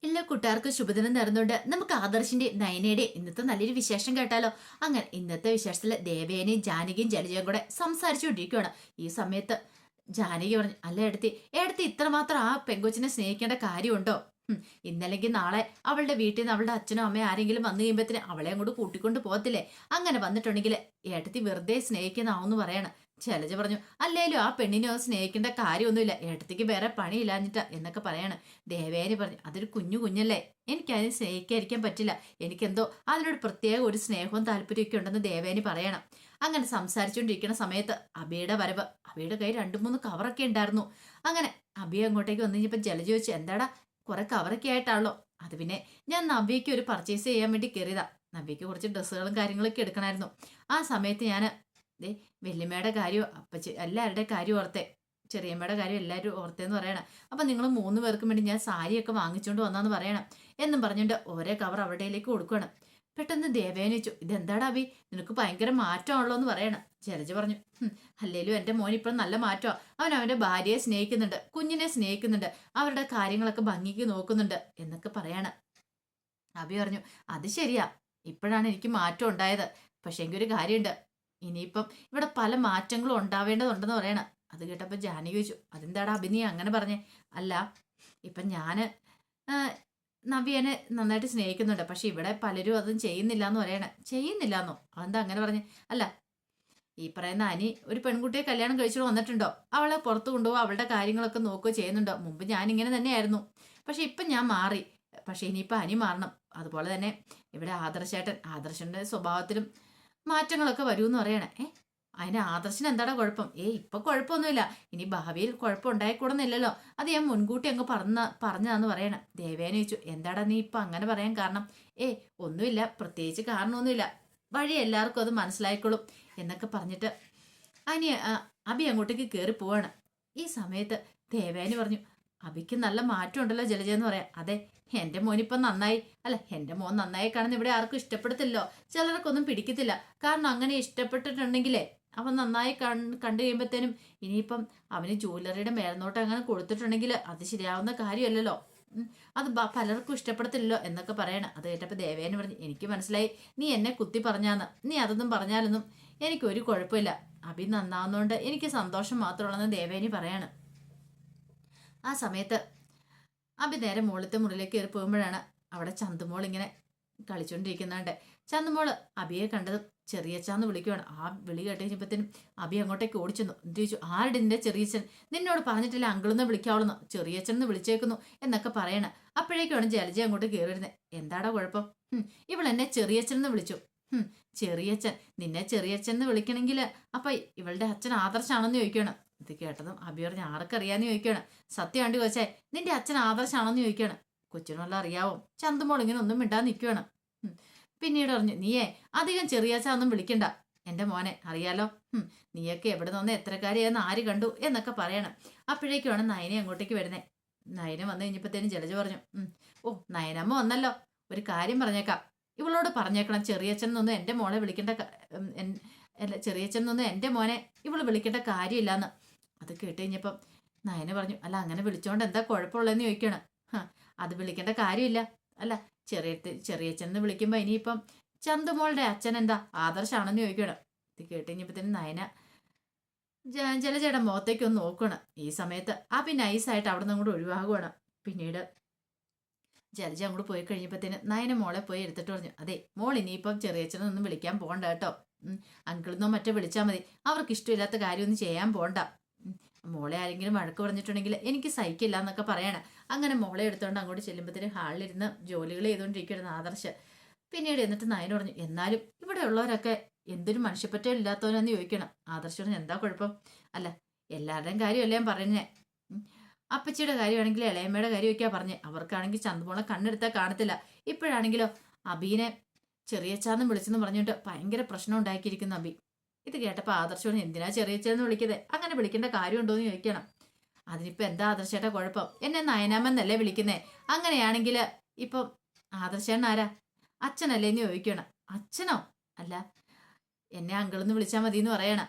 എല്ലാ കൂട്ടുകാർക്കും ശുഭദിനം നേർന്നുകൊണ്ട് നമുക്ക് ആദർശിന്റെ നയനയുടെ ഇന്നത്തെ നല്ലൊരു വിശേഷം കേട്ടാലോ. അങ്ങനെ ഇന്നത്തെ വിശേഷത്തില് ദേവേനയും ജാനകിയും ജലജയും കൂടെ സംസാരിച്ചുകൊണ്ടിരിക്കുകയാണ്. ഈ സമയത്ത് ജാനകി പറഞ്ഞു, അല്ല എടുത്തി എടുത്തി ഇത്രമാത്രം ആ പെങ്കൊച്ചിനെ സ്നേഹിക്കേണ്ട കാര്യമുണ്ടോ? ഇന്നല്ലെങ്കിൽ നാളെ അവളുടെ വീട്ടിൽ നിന്ന് അവളുടെ അച്ഛനോ അമ്മയോ ആരെങ്കിലും വന്നു കഴിയുമ്പത്തിന് അവളെ അങ്ങോട്ട് കൂട്ടിക്കൊണ്ട് പോകത്തില്ലേ? അങ്ങനെ വന്നിട്ടുണ്ടെങ്കിൽ ഏട്ടത്തി വെറുതെ സ്നേഹിക്കുന്നതാവെന്ന് പറയാണ്. ശൈലജ പറഞ്ഞു, അല്ലേലും ആ പെണ്ണിനെ സ്നേഹിക്കേണ്ട കാര്യമൊന്നുമില്ല, ഏട്ടത്തിക്ക് വേറെ പണിയില്ലാഞ്ഞിട്ടാ എന്നൊക്കെ പറയാണ്. ദേവേനി പറഞ്ഞു, അതൊരു കുഞ്ഞു കുഞ്ഞല്ലേ, എനിക്കതിനെ സ്നേഹിക്കാതിരിക്കാൻ പറ്റില്ല, എനിക്കെന്തോ അതിനോട് പ്രത്യേക ഒരു സ്നേഹവും താല്പര്യമൊക്കെ ഉണ്ടെന്ന് ദേവേനി പറയണം. അങ്ങനെ സംസാരിച്ചുകൊണ്ടിരിക്കുന്ന സമയത്ത് അബിയുടെ വരവ്. അബിയുടെ കയ്യിൽ 2-3 കവറൊക്കെ ഉണ്ടായിരുന്നു. അങ്ങനെ അബി അങ്ങോട്ടേക്ക് വന്നു കഴിഞ്ഞപ്പോൾ ജലജ ചോദിച്ചു, എന്താടാ കുറെ കവറൊക്കെ ആയിട്ടാണല്ലോ? അത് പിന്നെ ഞാൻ നവ്യയ്ക്ക് ഒരു പർച്ചേസ് ചെയ്യാൻ വേണ്ടി കയറിയതാ. നവ്യയ്ക്ക് കുറച്ച് ഡ്രസ്സുകളും കാര്യങ്ങളൊക്കെ എടുക്കണമായിരുന്നു. ആ സമയത്ത് ഞാൻ ദേ വല്യമ്മയുടെ കാര്യം അപ്പച്ചി എല്ലാവരുടെ കാര്യം ഓർത്തെ, ചെറിയമ്മയുടെ കാര്യം എല്ലാവരും ഓർത്തേന്ന് പറയണം. അപ്പം നിങ്ങൾ 3 പേർക്കും വേണ്ടി ഞാൻ സാരിയൊക്കെ വാങ്ങിച്ചുകൊണ്ട് വന്നാന്ന് പറയണം എന്നും പറഞ്ഞുകൊണ്ട് ഓരോ കവർ അവരുടെയിലേക്ക് കൊടുക്കണം. പെട്ടെന്ന് ദേവേനെ ചോദിച്ചു, ഇതെന്താടാ അബി, നിനക്ക് ഭയങ്കര മാറ്റമാണല്ലോ എന്ന് പറയണം. ജലജ പറഞ്ഞു, അല്ലേലും എൻ്റെ മോൻ ഇപ്പം നല്ല മാറ്റമാണ്, അവൻ അവൻ്റെ ഭാര്യയെ സ്നേഹിക്കുന്നുണ്ട്, കുഞ്ഞിനെ സ്നേഹിക്കുന്നുണ്ട്, അവരുടെ കാര്യങ്ങളൊക്കെ ഭംഗിക്ക് നോക്കുന്നുണ്ട് എന്നൊക്കെ പറയണം. അബി പറഞ്ഞു, അത് ശരിയാ, ഇപ്പോഴാണ് എനിക്ക് മാറ്റം ഉണ്ടായത്. പക്ഷേ എങ്കിൽ ഒരു കാര്യമുണ്ട്, ഇനിയിപ്പം ഇവിടെ പല മാറ്റങ്ങളും ഉണ്ടാവേണ്ടതുണ്ടെന്ന് പറയണം. അത് കേട്ടപ്പോൾ ജാനകി ചോദിച്ചു, അതെന്താടാ അബി നീ അങ്ങനെ പറഞ്ഞേ? അല്ല, ഇപ്പം ഞാൻ നവ്യനെ നന്നായിട്ട് സ്നേഹിക്കുന്നുണ്ട്, പക്ഷെ ഇവിടെ പലരും അതും ചെയ്യുന്നില്ല എന്ന് പറയണേ. ചെയ്യുന്നില്ലാന്നോ? അതെന്താ അങ്ങനെ പറഞ്ഞേ? അല്ല, ഈ പറയുന്ന അനി ഒരു പെൺകുട്ടിയെ കല്യാണം കഴിച്ചിട്ട് വന്നിട്ടുണ്ടോ? അവളെ പുറത്ത് കൊണ്ടുപോകുക, അവളുടെ കാര്യങ്ങളൊക്കെ നോക്കുകയോ ചെയ്യുന്നുണ്ടോ? മുമ്പ് ഞാൻ ഇങ്ങനെ തന്നെയായിരുന്നു, പക്ഷെ ഇപ്പം ഞാൻ മാറി. പക്ഷെ ഇനിയിപ്പോൾ അനി മാറണം. അതുപോലെ തന്നെ ഇവിടെ ആദർശന്റെ സ്വഭാവത്തിലും മാറ്റങ്ങളൊക്കെ വരുമെന്ന് പറയണേ. അതിന് ആദർശന് എന്താടാ കുഴപ്പം? ഇപ്പൊ കുഴപ്പമൊന്നുമില്ല, ഇനി ഭാവിയിൽ കുഴപ്പം ഉണ്ടായിക്കൂടുന്നില്ലല്ലോ, അത് ഞാൻ മുൻകൂട്ടി അങ്ങ് പറഞ്ഞതാന്ന് പറയണം. ദേവേന ചോദിച്ചു, എന്താടാ നീ ഇപ്പൊ അങ്ങനെ പറയാൻ കാരണം? ഒന്നുമില്ല, പ്രത്യേകിച്ച് കാരണമൊന്നുമില്ല, വഴി എല്ലാവർക്കും അത് മനസ്സിലായിക്കോളും എന്നൊക്കെ പറഞ്ഞിട്ട് അബി അങ്ങോട്ടേക്ക് കയറി പോവാണ്. ഈ സമയത്ത് ദേവേനി പറഞ്ഞു, അബിക്ക് നല്ല മാറ്റം ഉണ്ടല്ലോ ജലജ എന്ന് പറയാം. അതെ, എൻ്റെ മോനിപ്പം നന്നായി. അല്ല, എൻ്റെ മോൻ നന്നായി കാണുന്ന ഇവിടെ ആർക്കും ഇഷ്ടപ്പെടത്തില്ലോ, ചിലർക്കൊന്നും പിടിക്കത്തില്ല. കാരണം അങ്ങനെ ഇഷ്ടപ്പെട്ടിട്ടുണ്ടെങ്കിലേ അവൻ നന്നായി കണ്ടു കഴിയുമ്പോഴത്തേനും ഇനിയിപ്പം അവന് ജ്വല്ലറിയുടെ മേൽനോട്ടം അങ്ങനെ കൊടുത്തിട്ടുണ്ടെങ്കിൽ അത് ശരിയാവുന്ന കാര്യമല്ലല്ലോ. അത് പലർക്കും ഇഷ്ടപ്പെടത്തില്ലല്ലോ എന്നൊക്കെ പറയണം. അത് കേട്ടപ്പോൾ ദേവേനെ പറഞ്ഞു, എനിക്ക് മനസ്സിലായി, നീ എന്നെ കുത്തി പറഞ്ഞാന്ന്. നീ അതൊന്നും പറഞ്ഞാലൊന്നും എനിക്കൊരു കുഴപ്പമില്ല, അഭി നന്നാവുന്നതുകൊണ്ട് എനിക്ക് സന്തോഷം മാത്രമുള്ളതെന്ന് ദേവേനി പറയാണ്. ആ സമയത്ത് അഭി നേരെ മുകളിലത്തെ മുറിയിലേക്ക് കയറി പോകുമ്പോഴാണ് അവിടെ ചന്തുമോൾ ഇങ്ങനെ കളിച്ചോണ്ടിരിക്കുന്നുണ്ട്. ചന്തുമോള് അബിയെ കണ്ടത് ചെറിയച്ചാന്ന് വിളിക്കുവാണ്. ആ വിളി കേട്ട് കഴിഞ്ഞപ്പോഴത്തേനും അബി അങ്ങോട്ടേക്ക് ഓടിച്ചെന്നു. എന്ത് ചോദിച്ചു? ആരുടെ നിന്റെ ചെറിയച്ചൻ? നിന്നോട് പറഞ്ഞിട്ടില്ല അങ്കിളെന്ന് വിളിക്കാവുള്ളൂ, ചെറിയച്ചൻ എന്ന് വിളിച്ചേക്കുന്നു എന്നൊക്കെ പറയണ. അപ്പോഴേക്കാണ് ജലജ അങ്ങോട്ട് കയറി വരുന്നത്. എന്താടാ കുഴപ്പം? ഇവൾ എന്നെ ചെറിയച്ചൻ എന്ന് വിളിച്ചു. ചെറിയച്ചൻ? നിന്നെ ചെറിയച്ചൻ എന്ന് വിളിക്കണമെങ്കിൽ അപ്പൊ ഇവളുടെ അച്ഛൻ ആദർശാണെന്ന് ചോദിക്കണം. ഇത് കേട്ടതും അബി പറഞ്ഞ്, ആർക്കറിയാന്ന് ചോദിക്കണം. സത്യമാണ്ടി കൊച്ചേ, നിന്റെ അച്ഛൻ ആദർശാണെന്ന് ചോദിക്കണം. കൊച്ചിനുള്ള അറിയാവോ? ചന്തുമോൾ ഇങ്ങനെ ഒന്നും മിണ്ടാൻ നിൽക്കുകയാണ്. പിന്നീട് പറഞ്ഞു, നീയേ അധികം ചെറിയാച്ച ഒന്നും വിളിക്കണ്ട എൻ്റെ മോനെ, അറിയാലോ. നീയൊക്കെ എവിടെ നിന്ന് എത്ര കാര്യമായെന്ന് ആര് കണ്ടു എന്നൊക്കെ പറയണം. അപ്പോഴേക്കുമാണ് നയനെ അങ്ങോട്ടേക്ക് വരുന്നത്. നയന വന്നു കഴിഞ്ഞപ്പോഴത്തേനും ജലജ പറഞ്ഞു, നയനമ്മ വന്നല്ലോ, ഒരു കാര്യം പറഞ്ഞേക്കാം, ഇവളോട് പറഞ്ഞേക്കണം ചെറിയച്ഛൻ എന്നൊന്നും എൻ്റെ മോളെ വിളിക്കേണ്ട, ചെറിയച്ഛൻ എന്നൊന്നും എൻ്റെ മോനെ ഇവള് വിളിക്കേണ്ട കാര്യമില്ലാന്ന്. അത് കേട്ട് കഴിഞ്ഞപ്പം നയന പറഞ്ഞു, അല്ല അങ്ങനെ വിളിച്ചോണ്ട് എന്താ കുഴപ്പമുള്ളതെന്ന് ചോദിക്കണം. അത് വിളിക്കേണ്ട കാര്യമില്ല. അല്ല, ചെറിയച്ഛൻ എന്ന് വിളിക്കുമ്പോൾ ഇനിയിപ്പം ചന്തുമോളുടെ അച്ഛൻ എന്താ ആദർശാണെന്ന് ചോദിക്കണം. ഇത് കേട്ട് കഴിഞ്ഞപ്പോഴത്തേനും നയന ജലജയുടെ മുഖത്തേക്ക് ഒന്ന് നോക്കണം. ഈ സമയത്ത് നൈസായിട്ട് അവിടെ നിന്ന് അങ്ങോട്ട് ഒഴിവാകുവാണ്. പിന്നീട് ജലജ അങ്ങോട്ട് പോയി കഴിഞ്ഞപ്പോഴത്തേന് നയന മോളെ പോയി എടുത്തിട്ട് പറഞ്ഞു, അതെ മോൾ ഇനിയിപ്പം ചെറിയച്ഛനൊന്നും വിളിക്കാൻ പോകണ്ട കേട്ടോ, അങ്കിളിന്നോ മറ്റോ വിളിച്ചാൽ മതി, അവർക്ക് ഇഷ്ടമില്ലാത്ത കാര്യമൊന്നും ചെയ്യാൻ പോകണ്ട. മോളെ ആരെങ്കിലും വഴക്ക് പറഞ്ഞിട്ടുണ്ടെങ്കിൽ എനിക്ക് സഹിക്കില്ല എന്നൊക്കെ പറയണം. അങ്ങനെ മോളെ എടുത്തുകൊണ്ട് അങ്ങോട്ട് ചെല്ലുമ്പോഴത്തേന് ഹാളിലിരുന്ന് ജോലികൾ ചെയ്തുകൊണ്ടിരിക്കണം ആദർശ്. പിന്നീട് എന്നിട്ട് നയന പറഞ്ഞു, എന്നാലും ഇവിടെ ഉള്ളവരൊക്കെ എന്തൊരു മനുഷ്യപ്പറ്റം ഇല്ലാത്തവനെന്ന് ചോദിക്കണം. ആദർശ് പറഞ്ഞു, എന്താ കുഴപ്പം? അല്ല, എല്ലാവരുടെയും കാര്യമല്ലേ ഞാൻ പറഞ്ഞേ, അപ്പച്ചിയുടെ കാര്യമാണെങ്കിൽ ഇളയമ്മയുടെ കാര്യമൊക്കെയാ പറഞ്ഞേ. അവർക്കാണെങ്കിൽ ചന്തുമോളെ കണ്ണെടുത്താൽ കാണത്തില്ല. ഇപ്പോഴാണെങ്കിലോ അബീനെ ചെറിയച്ചാന്ന് വിളിച്ചെന്ന് പറഞ്ഞിട്ട് ഭയങ്കര പ്രശ്നം ഉണ്ടാക്കിയിരിക്കുന്നു അബി. ഇത് കേട്ടപ്പോൾ ആദർശോട് എന്തിനാ ചെറിയച്ചെന്ന് വിളിക്കുന്നത്, അങ്ങനെ വിളിക്കേണ്ട കാര്യമുണ്ടോ എന്ന് ചോദിക്കണം. അതിനിപ്പോ എന്താ ആദർശേട്ടാ കുഴപ്പം? എന്നെ നയനാമെന്നല്ലേ വിളിക്കുന്നേ? അങ്ങനെയാണെങ്കിൽ ഇപ്പം ആദർശേട്ടൻ ആരാ? അച്ഛനല്ലേ എന്ന് ചോദിക്കണം. അച്ഛനോ? അല്ല, എന്നെ അങ്കിളെന്ന് വിളിച്ചാൽ മതി എന്ന് പറയണം.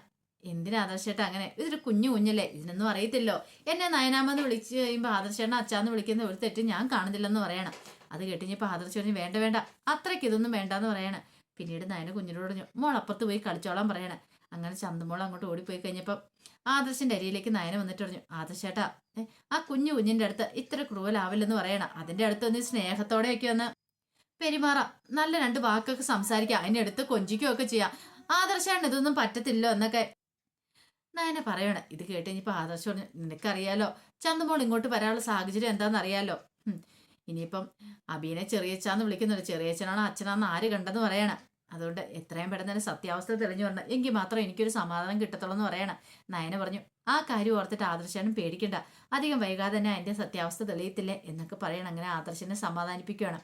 എന്തിനാ ആദർശേട്ട അങ്ങനെ, ഇതൊരു കുഞ്ഞല്ലേ, ഇതിനൊന്നും അറിയത്തില്ലോ. എന്നെ നയനാമെന്ന് വിളിച്ച് കഴിയുമ്പോൾ ആദർശേട്ടനെ അച്ചാന്ന് വിളിക്കുന്ന ഒരു തെറ്റ് ഞാൻ കാണുന്നില്ലെന്ന് പറയണം. അത് കേട്ടിഞ്ഞപ്പോൾ ആദർശ് പറഞ്ഞു വേണ്ട വേണ്ട, അത്രയ്ക്ക് ഇതൊന്നും വേണ്ടാന്ന് പറയണം. പിന്നീട് നയന കുഞ്ഞിനോട് പറഞ്ഞു മോൾ അപ്പുറത്ത് പോയി കളിച്ചോളാൻ പറയണം. അങ്ങനെ ചന്തുമോൾ അങ്ങോട്ട് ഓടിപ്പോയി കഴിഞ്ഞപ്പം ആദർശിന്റെ അരിയിലേക്ക് നയന വന്നിട്ട് പറഞ്ഞു ആദർശേട്ടാ, ആ കുഞ്ഞിന്റെ അടുത്ത് ഇത്ര ക്രൂവലാവില്ലെന്ന് പറയണം. അതിന്റെ അടുത്ത് ഒന്ന് സ്നേഹത്തോടെയൊക്കെ ഒന്ന് പെരുമാറാം, നല്ല രണ്ട് വാക്കൊക്കെ സംസാരിക്കാം, അതിന്റെ അടുത്ത് കൊഞ്ചിക്കുകയൊക്കെ ചെയ്യാം. ആദർശാണ് ഇതൊന്നും പറ്റത്തില്ലോ എന്നൊക്കെ നയന പറയണം. ഇത് കേട്ട് ഇനിയിപ്പോ ആദർശം പറഞ്ഞു നിനക്കറിയാലോ ചന്തുമോൾ ഇങ്ങോട്ട് വരാനുള്ള സാഹചര്യം എന്താണെന്ന് അറിയാലോ. ഇനിയിപ്പം അബീനെ ചെറിയച്ചാന്ന് വിളിക്കുന്നുണ്ട്, ചെറിയച്ഛനാണോ അച്ഛനാണെന്ന് ആര് കണ്ടെന്ന് പറയണം. അതുകൊണ്ട് എത്രയും പെട്ടെന്ന് തന്നെ സത്യാവസ്ഥ തെളിഞ്ഞു വരണം, എങ്കിൽ മാത്രം എനിക്കൊരു സമാധാനം കിട്ടത്തുള്ളൂ എന്ന് പറയണം. നയന പറഞ്ഞു ആ കാര്യം ഓർത്തിട്ട് ആദർശനും പേടിക്കണ്ട, അധികം വൈകാതെ തന്നെ അതിന്റെ സത്യാവസ്ഥ തെളിയത്തില്ലേ എന്നൊക്കെ പറയണം. അങ്ങനെ ആദർശനെ സമാധാനിപ്പിക്കുകയാണ്.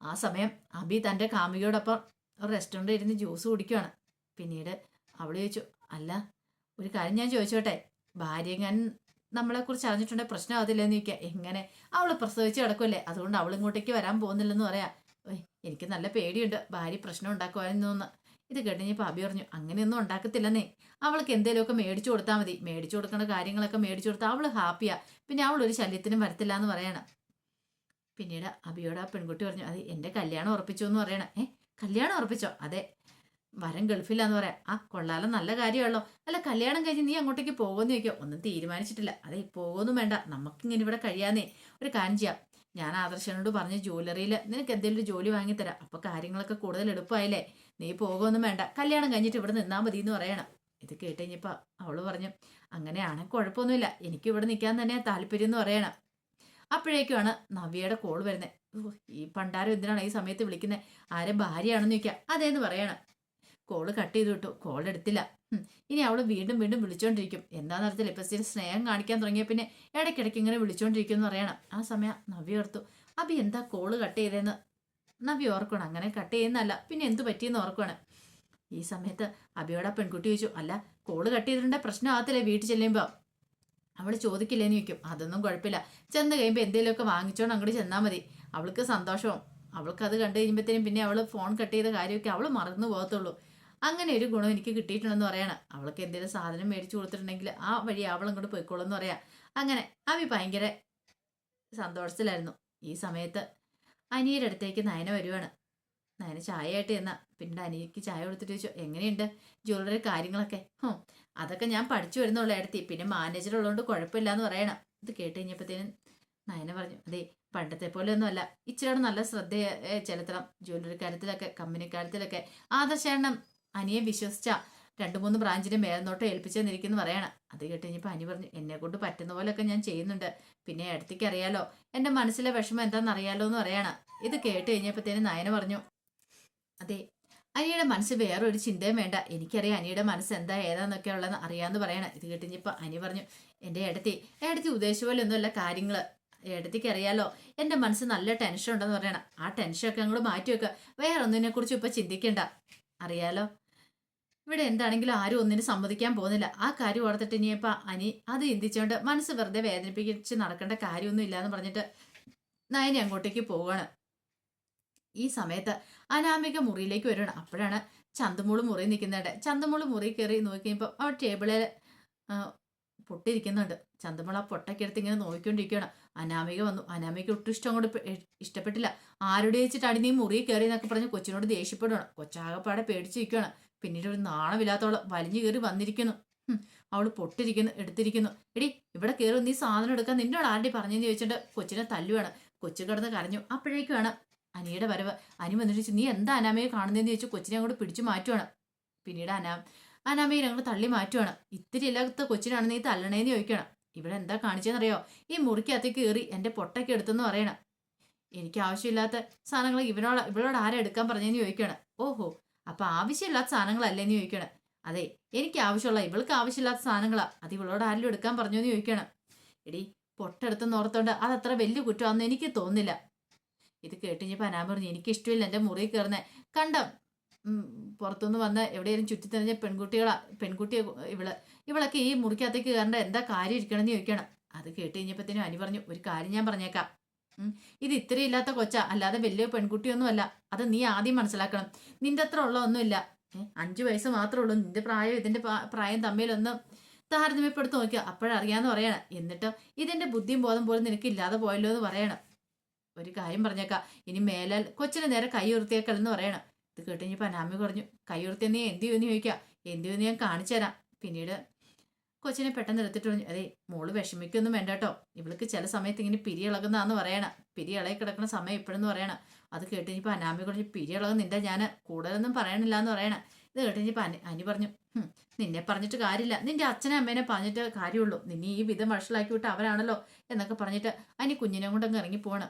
ആ സമയം അബി തന്റെ കാമുകിയോടൊപ്പം ഒരു റെസ്റ്റോറൻറ്റിൽ ഇരുന്ന് ജ്യൂസ് കുടിക്കുകയാണ്. പിന്നീട് അവൾ ചോദിച്ചു അല്ല ഒരു കാര്യം ഞാൻ ചോദിച്ചോട്ടെ, ഭാര്യങ്ങൻ നമ്മളെക്കുറിച്ച് അറിഞ്ഞിട്ടുണ്ടെങ്കിൽ പ്രശ്നമാകത്തില്ലെന്ന് ചോദിക്കുക. എങ്ങനെ, അവൾ പ്രസവിച്ച് കിടക്കുമല്ലേ, അതുകൊണ്ട് അവൾ ഇങ്ങോട്ടേക്ക് വരാൻ പോകുന്നില്ലെന്ന് പറയാം. എനിക്ക് നല്ല പേടിയുണ്ട് ഭാര്യ പ്രശ്നം ഉണ്ടാക്കുവാനെന്ന്. ഇത് കേട്ടിഞ്ഞപ്പോൾ അബി പറഞ്ഞു അങ്ങനെയൊന്നും ഉണ്ടാക്കത്തില്ലെന്നേ, അവൾക്ക് എന്തെങ്കിലുമൊക്കെ മേടിച്ചു കൊടുത്താൽ മതി, മേടിച്ചു കൊടുക്കേണ്ട കാര്യങ്ങളൊക്കെ മേടിച്ചു കൊടുത്താൽ അവൾ ഹാപ്പിയാ, പിന്നെ അവൾ ഒരു ശല്യത്തിനും വരത്തില്ല എന്ന് പറയണം. പിന്നീട് അബിയോട് ആ പെൺകുട്ടി പറഞ്ഞു അത് എൻ്റെ കല്യാണം ഉറപ്പിച്ചു എന്ന് പറയണം. കല്യാണം ഉറപ്പിച്ചോ? അതെ, വരൻ ഗൾഫില്ലാന്ന് പറയാം. ആ കൊള്ളാലോ, നല്ല കാര്യമാണല്ലോ. അല്ല കല്യാണം കഴിഞ്ഞ് നീ അങ്ങോട്ടേക്ക് പോകുമെന്ന് ചോദിക്കോ? ഒന്നും തീരുമാനിച്ചിട്ടില്ല. അതെ പോകുമെന്നും വേണ്ട, നമുക്കിങ്ങനെ ഇവിടെ കഴിയാന്നേ. ഒരു കാര്യം ചെയ്യാം, ഞാൻ ആദർശനോട് പറഞ്ഞ് ജ്വല്ലറിയിൽ നിനക്ക് എന്തെങ്കിലും ഒരു ജോലി വാങ്ങിത്തരാം, അപ്പൊ കാര്യങ്ങളൊക്കെ കൂടുതൽ എളുപ്പമായില്ലേ, നീ പോകുമെന്നും വേണ്ട, കല്യാണം കഴിഞ്ഞിട്ട് ഇവിടെ നിന്നാൽ മതി എന്ന് പറയണം. ഇത് കേട്ട് കഴിഞ്ഞപ്പോ അവള് പറഞ്ഞു അങ്ങനെയാണെങ്കിൽ കുഴപ്പമൊന്നുമില്ല, എനിക്ക് ഇവിടെ നിൽക്കാൻ തന്നെ താല്പര്യം എന്ന് പറയണം. അപ്പോഴേക്കുമാണ് നവ്യയുടെ കോൾ വരുന്നത്. ഈ പണ്ടാരം എന്തിനാണ് ഈ സമയത്ത് വിളിക്കുന്നത്, ആരെ ഭാര്യയാണെന്ന് ചോദിക്കുക. അതേന്ന് പറയണം. കോള് കട്ട് ചെയ്ത് വിട്ടു, കോൾ എടുത്തില്ല. ഇനി അവള് വീണ്ടും വീണ്ടും വിളിച്ചോണ്ടിരിക്കും. എന്താന്ന് അറിയത്തില്ല, ഇപ്പൊ സ്ഥിരം സ്നേഹം കാണിക്കാൻ തുടങ്ങിയ പിന്നെ ഇടയ്ക്കിടയ്ക്ക് ഇങ്ങനെ വിളിച്ചോണ്ടിരിക്കും എന്ന് പറയണം. ആ സമയം നവ്യ ഓർത്തു അബി എന്താ കോള് കട്ട് ചെയ്തതെന്ന്. നവ്യ ഓർക്കണം അങ്ങനെ കട്ട് ചെയ്യുന്നല്ല, പിന്നെ എന്തു പറ്റിയെന്ന് ഓർക്കണം. ഈ സമയത്ത് അബിയോട് ആ പെൺകുട്ടി ചോദിച്ചു അല്ല കോള് കട്ട് ചെയ്തിട്ടുണ്ടെങ്കിൽ പ്രശ്നമാകത്തില്ലേ വീട്ടിൽ ചെല്ലുമ്പോ, അവൾ ചോദിക്കില്ലേന്ന് ചോദിക്കും. അതൊന്നും കുഴപ്പമില്ല, ചെന്ന് കഴിയുമ്പോൾ എന്തെങ്കിലുമൊക്കെ വാങ്ങിച്ചോണ്ട് അങ്ങോട്ട് ചെന്നാൽ മതി, അവൾക്ക് സന്തോഷവും. അവൾക്ക് അത് കണ്ടു കഴിയുമ്പോഴത്തേനും പിന്നെ അവൾ ഫോൺ കട്ട് ചെയ്ത കാര്യമൊക്കെ അവൾ മറന്നു പോകത്തുള്ളൂ. അങ്ങനെ ഒരു ഗുണം എനിക്ക് കിട്ടിയിട്ടുണ്ടെന്ന് പറയണം. അവൾക്ക് എന്തെങ്കിലും സാധനം മേടിച്ചു കൊടുത്തിട്ടുണ്ടെങ്കിൽ ആ വഴി അവൾ അങ്ങോട്ട് പോയിക്കോളും എന്ന് പറയാം. അങ്ങനെ അവി ഭയങ്കര സന്തോഷത്തിലായിരുന്നു. ഈ സമയത്ത് അനിയുടെ അടുത്തേക്ക് നയന വരുവാണ്. നയന ചായയായിട്ട് ചെന്ന പിന്നീട് അനിയക്ക് ചായ കൊടുത്തിട്ട് ചോദിച്ചു എങ്ങനെയുണ്ട് ജ്വല്ലറി കാര്യങ്ങളൊക്കെ. അതൊക്കെ ഞാൻ പഠിച്ചു വരുന്നുള്ള ഇടത്തി, പിന്നെ മാനേജർ ഉള്ളതുകൊണ്ട് കുഴപ്പമില്ല എന്ന് പറയണം. ഇത് കേട്ട് കഴിഞ്ഞപ്പോഴത്തേനും നയന പറഞ്ഞു അതെ പണ്ടത്തെ പോലെ ഒന്നും അല്ല, ഇച്ചിരി നല്ല ശ്രദ്ധ ചെലുത്തണം ജ്വല്ലറി കാര്യത്തിലൊക്കെ, കമ്പനി കാര്യത്തിലൊക്കെ. ആദർശേണ്ണം അനിയെ വിശ്വസിച്ച 2-3 ബ്രാഞ്ചിന്റെ മേൽനോട്ടം ഏൽപ്പിച്ചെന്നിരിക്കുന്നു പറയണം. അത് കേട്ട് കഴിഞ്ഞപ്പോൾ അനി പറഞ്ഞു എന്നെ കൊണ്ട് പറ്റുന്ന പോലെയൊക്കെ ഞാൻ ചെയ്യുന്നുണ്ട്, പിന്നെ ഇടത്തേക്ക് അറിയാലോ എന്റെ മനസ്സിലെ വിഷമം എന്താണെന്ന് അറിയാലോ എന്ന് പറയണം. ഇത് കേട്ട് കഴിഞ്ഞപ്പോഴത്തേനും നയന പറഞ്ഞു അതെ അനിയുടെ മനസ്സ് വേറെ ഒരു ചിന്തയും വേണ്ട, എനിക്കറിയാം അനിയുടെ മനസ്സ് എന്താ ഏതാന്നൊക്കെ ഉള്ളതെന്ന് അറിയാമെന്ന് പറയണം. ഇത് കേട്ടിഞ്ഞപ്പോൾ അനി പറഞ്ഞു എൻ്റെ ഏടത്തി ഉദ്ദേശിച്ച പോലെ ഒന്നുമല്ല കാര്യങ്ങൾ, ഏടത്തിക്ക് അറിയാലോ എൻ്റെ മനസ്സ് നല്ല ടെൻഷൻ ഉണ്ടെന്ന് പറയണം. ആ ടെൻഷനൊക്കെ അങ്ങോട്ട് മാറ്റി വെക്കുക, വേറെ ഒന്നിനെ കുറിച്ച് ഇപ്പൊ ചിന്തിക്കണ്ട, അറിയാലോ ഇവിടെ എന്താണെങ്കിലും ആരും ഒന്നിനും സമ്മതിക്കാൻ പോകുന്നില്ല. ആ കാര്യം ഓർത്തിട്ട് ഇനിയപ്പോ അനി അത് ചിന്തിച്ചുകൊണ്ട് മനസ്സ് വെറുതെ വേദനിപ്പിച്ച് നടക്കേണ്ട കാര്യമൊന്നും ഇല്ലാന്ന് പറഞ്ഞിട്ട് നയനി അങ്ങോട്ടേക്ക് പോവാണ്. ഈ സമയത്ത് അനാമിക മുറിയിലേക്ക് വരണം. അപ്പോഴാണ് ചന്തമൂള് മുറി നിൽക്കുന്നുണ്ട്. ചന്തമൂള് മുറി കയറി നോക്കിയപ്പോൾ ആ ടേബിളിൽ പൊട്ടിരിക്കുന്നുണ്ട്. ചന്തമൂള് ആ പൊട്ടൊക്കെ എടുത്ത് ഇങ്ങനെ നോക്കിക്കൊണ്ടിരിക്കുകയാണ്. അനാമിക വന്നു. അനാമിക ഒട്ടും ഇഷ്ടപ്പെട്ടില്ല. ആരുടെ വെച്ചിട്ടാണ് നീ മുറി കയറി എന്നൊക്കെ പറഞ്ഞ് കൊച്ചിനോട് ദേഷ്യപ്പെടുകയാണ്. കൊച്ചാകപ്പാടെ പേടിച്ചിരിക്കുകയാണ്. പിന്നീട് ഒരു നാണമില്ലാത്തവള് വലിഞ്ഞു കയറി വന്നിരിക്കുന്നു. അവള് പൊട്ടിരിക്കുന്നു, എടുത്തിരിക്കുന്നു. എടി ഇവിടെ കയറി നീ സാധനം എടുക്കാൻ നിന്നോട് ആരുടെ പറഞ്ഞെന്ന് ചോദിച്ചിട്ട് കൊച്ചിനെ തല്ലുവാണ്. കൊച്ചു കിടന്ന് കരഞ്ഞു. അപ്പോഴേക്കുമാണ് അനിയുടെ വരവ്. അനി വന്നിട്ട് നീ എന്താ അനാമയെ കാണുന്നതെന്ന് ചോദിച്ചു കൊച്ചിനെ അങ്ങോട്ട് പിടിച്ചു മാറ്റുവാണ്. പിന്നീട് അനാമയെ അങ്ങോട്ട് തള്ളി മാറ്റുവാണ്. ഇത്തിരി ഇല്ലാത്ത കൊച്ചിനാണ് നീ തല്ലണേന്ന് ചോദിക്കണം. ഇവിടെ എന്താ കാണിച്ചെന്നറിയോ, ഈ മുറിക്കകത്തേക്ക് കയറി എന്റെ പൊട്ടൊക്കെ എടുത്തെന്ന് പറയണം. എനിക്ക് ആവശ്യമില്ലാത്ത സാധനങ്ങൾ ഇവളോട് ആരാ എടുക്കാൻ പറഞ്ഞെന്ന് ചോദിക്കണം. ഓഹോ അപ്പൊ ആവശ്യമില്ലാത്ത സാധനങ്ങളല്ലേന്ന് ചോദിക്കണം. അതെ എനിക്ക് ആവശ്യമുള്ള ഇവൾക്ക് ആവശ്യമില്ലാത്ത സാധനങ്ങളാ, അത് ഇവളോട് ആരെങ്കിലും എടുക്കാൻ പറഞ്ഞു എന്ന് ചോദിക്കണം. എടി പൊട്ടെടുത്തെന്ന് ഓർത്തോണ്ട് അതത്ര വലിയ കുറ്റമാണെന്ന് എനിക്ക് തോന്നുന്നില്ല. ഇത് കേട്ടിഞ്ഞപ്പോൾ അനാമ പറഞ്ഞു എനിക്ക് ഇഷ്ടമില്ല എൻ്റെ മുറിയിൽ കയറുന്നേ, കണ്ട പുറത്തുനിന്ന് വന്ന് എവിടെയെങ്കിലും ചുറ്റിത്തെറിഞ്ഞ പെൺകുട്ടിയെ ഇവളൊക്കെ ഈ മുറിക്കകത്തേക്ക് കയറേണ്ട എന്താ കാര്യം ഇരിക്കണമെന്ന് ചോദിക്കണം. അത് കേട്ട് കഴിഞ്ഞപ്പോഴത്തേനും അനി പറഞ്ഞു ഒരു കാര്യം ഞാൻ പറഞ്ഞേക്കാം, ഇത് ഇത്രയും ഇല്ലാത്ത കൊച്ചാ, അല്ലാതെ വലിയ പെൺകുട്ടിയൊന്നും അല്ല, അത് നീ ആദ്യം മനസ്സിലാക്കണം. നിന്റെ അത്ര ഉള്ള ഒന്നുമില്ല, 5 വയസ്സ് മാത്രമേ ഉള്ളൂ, നിന്റെ പ്രായം ഇതിന്റെ പ്രായം തമ്മിലൊന്ന് താരതമ്യപ്പെടുത്ത് നോക്കിയോ, അപ്പോഴറിയാന്ന് പറയണം. എന്നിട്ട് ഇതിന്റെ ബുദ്ധിയും ബോധം പോലും നിനക്ക് ഇല്ലാതെ പോയല്ലോ എന്ന് പറയണം. ഒരു കാര്യം പറഞ്ഞേക്കാം, ഇനി മേലാൽ കൊച്ചിന് നേരെ കൈ ഉയർത്തിയേക്കല്ലെന്ന് പറയണം. ഇത് കേട്ടുകഴിഞ്ഞപ്പോൾ അനാമി പറഞ്ഞു, കൈ ഉയർത്തിയ നീ എന്ത് ചെയ്യുമെന്ന് ചോദിക്കാം. എന്ത് ചെയ്യുമെന്ന് ഞാൻ കാണിച്ചു തരാം. പിന്നീട് കൊച്ചിനെ പെട്ടെന്ന് എടുത്തിട്ട് പറഞ്ഞു, അതെ മോള് വിഷമിക്കൊന്നും വേണ്ട കേട്ടോ, ഇവൾക്ക് ചില സമയത്ത് ഇങ്ങനെ പിരി ഇളകുന്നതാന്ന് പറയണം. പിരി ഇളകി കിടക്കുന്ന സമയം ഇപ്പോഴെന്ന് പറയണം. അത് കേട്ടുകഴിഞ്ഞപ്പോൾ അനാമി പറഞ്ഞു, പിരി ഇളകുന്നില്ല, ഞാൻ കൂടുതലൊന്നും പറയണില്ല എന്ന് പറയണം. ഇത് കേട്ടുകഴിഞ്ഞപ്പോൾ അനി പറഞ്ഞു, നിന്നെ പറഞ്ഞിട്ട് കാര്യമില്ല, നിന്റെ അച്ഛനെ അമ്മേനെ പറഞ്ഞിട്ട് കാര്യമുള്ളൂ, നിന്നെ ഈ വിധം വഷളാക്കി വിട്ട് അവരാണല്ലോ എന്നൊക്കെ പറഞ്ഞിട്ട് അനി കുഞ്ഞിനെ കൊണ്ടങ്ങ് ഇറങ്ങി പോവാണ്.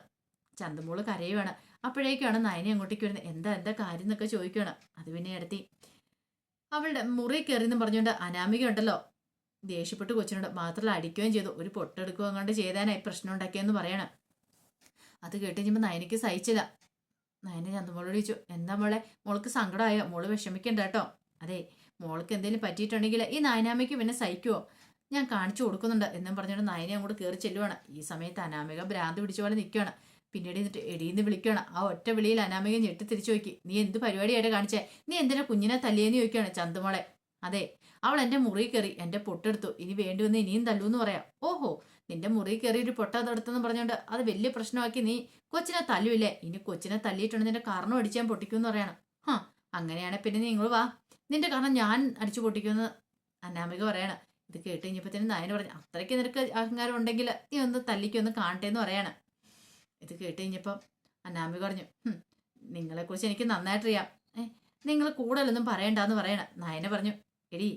ചന്തമോള് കരയുവാണ്. അപ്പോഴേക്കാണ് നയനെ അങ്ങോട്ടേക്ക് വരുന്നത്. എന്താ കാര്യം എന്നൊക്കെ ചോദിക്കുകയാണ്. അത് പിന്നെ അടുത്തി അവളുടെ മുറി കയറിയെന്നും പറഞ്ഞുകൊണ്ട് അനാമിക ഉണ്ടല്ലോ ദേഷ്യപ്പെട്ട് കൊച്ചിനോട് മാത്രമല്ല അടിക്കുകയും ചെയ്തു. ഒരു പൊട്ടെടുക്കുകയും അങ്ങോട്ട് ചെയ്താനായി പ്രശ്നം ഉണ്ടാക്കിയെന്ന് പറയണം. അത് കേട്ട് കഴിഞ്ഞപ്പോൾ നയനയ്ക്ക് സഹിച്ചില്ല. നയനെ ചന്തമോളോട് ചോദിച്ചു, എന്താ മോൾക്ക് സങ്കടമായോ, മോള് വിഷമിക്കണ്ട കേട്ടോ. അതെ മോൾക്ക് എന്തെങ്കിലും പറ്റിയിട്ടുണ്ടെങ്കിൽ ഈ നയനാമയ്ക്ക് പിന്നെ സഹിക്കുമോ, ഞാൻ കാണിച്ചു കൊടുക്കുന്നുണ്ട് എന്നും പറഞ്ഞുകൊണ്ട് നയനെ അങ്ങോട്ട് കയറി ചെല്ലുവാണ്. ഈ സമയത്ത് അനാമിക ഭ്രാന്ത് പിടിച്ച പോലെ നിൽക്കുകയാണ്. പിന്നീട് എന്നിട്ട് എടീന്ന് വിളിക്കുകയാണ്. ആ ഒറ്റ വിളിയിൽ അനാമിക ഞെട്ടി തിരിച്ചു നോക്കി. നീ എന്ത് പരിപാടിയായിട്ട് കാണിച്ചേ, നീ എന്തിനാ കുഞ്ഞിനെ തല്ലിയെന്ന് ചോദിക്കുകയാണ് ചന്തമോളെ. അതെ അവൾ എൻ്റെ മുറി കയറി എൻ്റെ പൊട്ടെടുത്തു, ഇനി വേണ്ടി വന്ന് ഇനിയും തല്ലൂന്ന് പറയാം. ഓഹോ, നിന്റെ മുറി കയറി ഒരു പൊട്ട അതെടുത്തെന്ന് പറഞ്ഞുകൊണ്ട് അത് വലിയ പ്രശ്നമാക്കി നീ കൊച്ചിനെ തല്ലുമില്ലേ, ഇനി കൊച്ചിനെ തല്ലിയിട്ടുണ്ട് നിന്റെ കാരണം അടിച്ചാൻ പൊട്ടിക്കുമെന്ന് പറയണം. അങ്ങനെയാണെ പിന്നെ നിങ്ങൾ വാ, നിന്റെ കാരണം ഞാൻ അടിച്ചു പൊട്ടിക്കുമെന്ന് അനാമിക പറയണം. ഇത് കേട്ട് കഴിഞ്ഞപ്പോഴത്തേനും നയന പറഞ്ഞു, അത്രയ്ക്ക് നിനക്ക് അഹങ്കാരം ഉണ്ടെങ്കിൽ നീ ഒന്ന് തല്ലിക്കൊന്ന് കാണട്ടെ എന്ന് പറയാണ്. ഇത് കേട്ട് കഴിഞ്ഞപ്പം അനാമിക പറഞ്ഞു, നിങ്ങളെക്കുറിച്ച് എനിക്ക് നന്നായിട്ടറിയാം, നിങ്ങൾ കൂടുതലൊന്നും പറയണ്ടെന്ന് പറയണം. നയന പറഞ്ഞു, എടി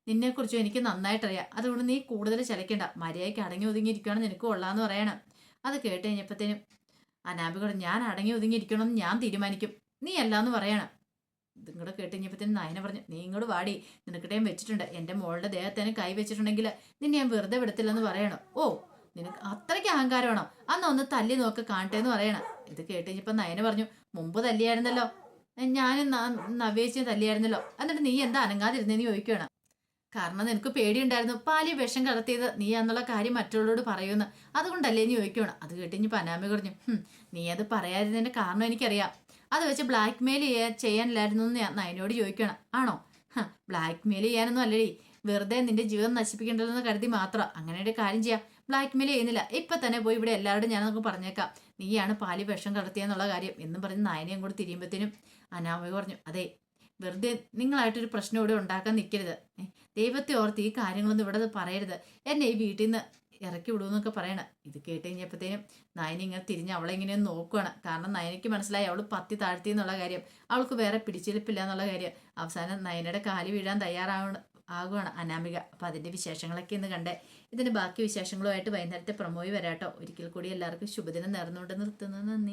നിന്നെക്കുറിച്ചും എനിക്ക് നന്നായിട്ടറിയാം, അതുകൊണ്ട് നീ കൂടുതൽ ചലയ്ക്കണ്ട, മര്യാദയ്ക്ക് അടങ്ങി ഒതുങ്ങിയിരിക്കുകയാണെന്ന് നിനക്ക് കൊള്ളാന്ന് പറയണം. അത് കേട്ട് കഴിഞ്ഞപ്പോഴത്തേനും അനാമിക പറഞ്ഞു, ഞാൻ അടങ്ങി ഒതുങ്ങിയിരിക്കണമെന്ന് ഞാൻ തീരുമാനിക്കും, നീ അല്ലാന്ന് പറയണം. ഇതും കൂടെ കേട്ട് കഴിഞ്ഞപ്പോഴത്തേനും നയന പറഞ്ഞു, നീ ഇങ്ങോട്ട് വാടി, നിനക്കിട്ടേയും വെച്ചിട്ടുണ്ട്, എൻ്റെ മോളുടെ ദേഹത്തേന് കൈ വെച്ചിട്ടുണ്ടെങ്കിൽ നിന്നെ ഞാൻ വെറുതെ വിടത്തില്ലെന്ന് പറയണം. ഓ നിനക്ക് അത്രയ്ക്ക് അഹങ്കാരമാണോ, അന്ന് ഒന്ന് തല്ലി നോക്ക് കാണട്ടെ എന്ന് പറയണം. ഇത് കേട്ട് കഴിഞ്ഞപ്പോൾ നയന പറഞ്ഞു, മുമ്പ് തല്ലിയായിരുന്നല്ലോ, ഞാനും നവേച്ചിയും തല്ലിയായിരുന്നല്ലോ, എന്നിട്ട് നീ എന്താ അനങ്ങാതിരുന്നേന്ന് ചോദിക്കണം. കാരണം നിനക്ക് പേടിയുണ്ടായിരുന്നു പാലി വിഷം കലർത്തിയത് നീ എന്നുള്ള കാര്യം മറ്റുള്ളവരോട് പറയുമെന്ന്, അതുകൊണ്ടല്ലേ നീ ചോദിക്കണം. അത് കേട്ടിഞ്ഞ് പനാമി പറഞ്ഞു, നീ അത് പറയാതിരുന്നതിന്റെ കാരണം എനിക്കറിയാം, അത് വെച്ച് ബ്ലാക്ക് മെയിൽ ചെയ്യാനില്ലായിരുന്നു എന്ന് ഞാൻ നയനോട് ചോദിക്കണം. ആണോ? ബ്ലാക്ക് മെയിൽ ചെയ്യാനൊന്നും അല്ലടി, വെറുതെ നിന്റെ ജീവിതം നശിപ്പിക്കേണ്ടതെന്ന് കരുതി മാത്രം. അങ്ങനെ ഒരു കാര്യം ചെയ്യാം, ബ്ലാക്ക് മെയിൽ ചെയ്യുന്നില്ല, ഇപ്പൊ തന്നെ പോയി ഇവിടെ എല്ലാവരോടും ഞാനൊക്കെ പറഞ്ഞേക്കാം നീയാണ് പാലി വിഷം കലർത്തിയെന്നുള്ള കാര്യം എന്നും പറഞ്ഞ് നയനയും കൂടി തിരിയുമ്പോഴത്തേനും അനാമിക പറഞ്ഞു, അതെ വെറുതെ നിങ്ങളായിട്ടൊരു പ്രശ്നം ഇവിടെ ഉണ്ടാക്കാൻ നിൽക്കരുത്, ദൈവത്തെ ഓർത്ത് ഈ കാര്യങ്ങളൊന്നും ഇവിടെ പറയരുത്, എന്നെ ഈ വീട്ടിൽ നിന്ന് ഇറക്കി വിടുമെന്നൊക്കെ പറയണം. ഇത് കേട്ട് കഴിഞ്ഞപ്പോഴത്തേനും നയന ഇങ്ങനെ തിരിഞ്ഞ് അവളെ ഇങ്ങനെ നോക്കുകയാണ്. കാരണം നയനയ്ക്ക് മനസ്സിലായി അവൾ പത്തി താഴ്ത്തി എന്നുള്ള കാര്യം, അവൾക്ക് വേറെ പിടിച്ചെടുപ്പില്ല എന്നുള്ള കാര്യം. അവസാനം നയനയുടെ കാല് വീഴാൻ ആകുകയാണ് അനാമിക. അപ്പം അതിൻ്റെ വിശേഷങ്ങളൊക്കെ ഇന്ന് കണ്ടേ. ഇതിൻ്റെ ബാക്കി വിശേഷങ്ങളുമായിട്ട് വൈകുന്നേരത്തെ പ്രമോയി വരാട്ടോ. ഒരിക്കൽ കൂടി എല്ലാവർക്കും ശുഭദിനം നേർന്നുകൊണ്ട് നിർത്തുന്നു. നന്ദി.